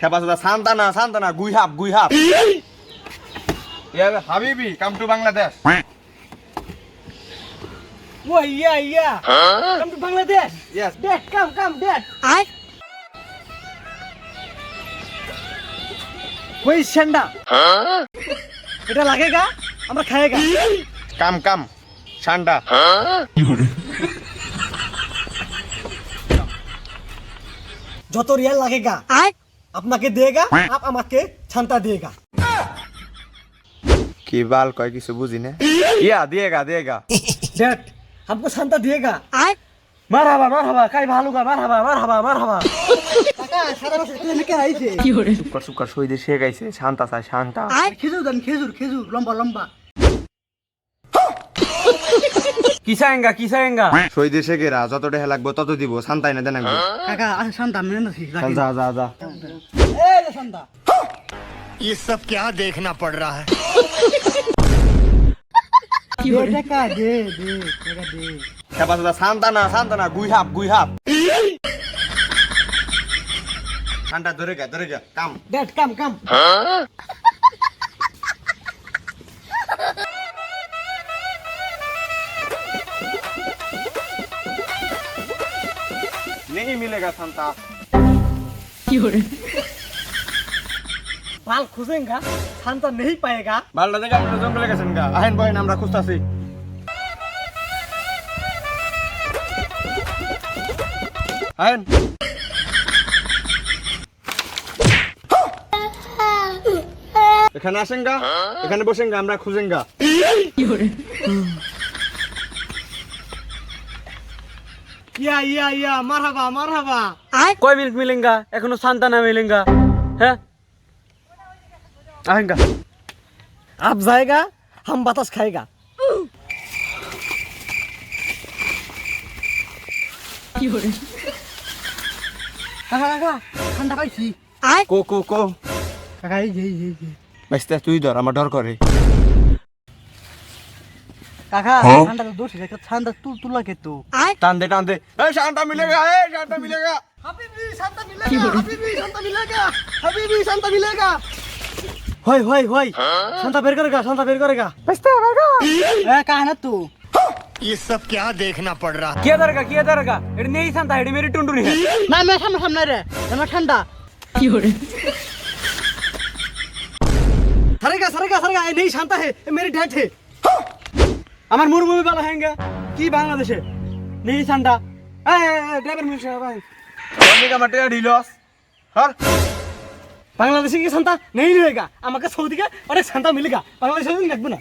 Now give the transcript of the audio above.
খেপাসুদা Santana Santana গুইহাব গুইহাব Yeah, Habibi, come to Bangladesh. Wah, iya. Come to Bangladesh. Yes. Dad, come, Dad. Koi shanda. এটা লাগেগা আমরা খায়েগা Come. Shanda. যত Real লাগেগা আপনাকে দেगा आप আমাকে ছান্তা देगा কি বাল কয় কিছু বুঝি না ইয়া দিয়েগা डैड हमको ছান্তা देगा মারহাবা কাই ভালুগা মারহাবা কাকা সারা বছর তুই লিখে আইছে সুকার সইদে শেখাইছে শান্তা চাই শান্তা খেজুর দেন খেজুর লম্বা কিসায়েঙ্গা সইদে শেখেরা যত টাকা লাগবে তত দিব শান্তাই না দেন কাকা শান্তা মেনে নাছি যা এই রে শান্তা ये सब क्या देखना पड़ रहा है টাকা দে খেপাসুদা সান্তানা গুইহাব শান্তা ধরে গা কাম ড্যাড কাম नहीं मिलेगा शांता माल खोजेगा शांता नहीं पाएगा বালটা দেখে আমরা জঙ্গলে গেছেন গা আহেন বহেন আমরা খুঁজতাছি আহেন এখানে আসেন গা এখানে বসেন গা আমরা খুঁজেন গা या मरहबा कोई मिल्क मिलेगा एखनो शांता ना मिलेगा है आएगा आप जाएगा हम बतास खाएगा কাকা ঠান্ডা পাইছি কো কাকা এই যে বাইস্তা তুই ধর আমার ডর করে কাকা ঠান্ডা তো দোষ আছে ঠান্ডা তুলা কে তো টান দে এই শান্তা মিলেগা হাবিবি শান্তা মিলেगा होय शांता बेर करेगा बस्ता भागा ए कहां है तू ये सब क्या देखना पड़ रहा है किया दरगा इट नहीं शांता है मेरी टुंडुनी है ना मैं सामने रे ना ठंडा सरेगा ये नहीं शांता है ये मेरी डैड है আমার মুরমুমি বালা হেঙ্গে কি বাংলাদেশে নেই ঠান্ডা এ ড্রাইভার মিলছে ভাই অনেক আমার টাকা ঢিলস হর बांग्लादेशी की शांता नहीं रहेगा আমাকে সৌদি के अरे शांता मिलेगा बांग्लादेश में देखबो ना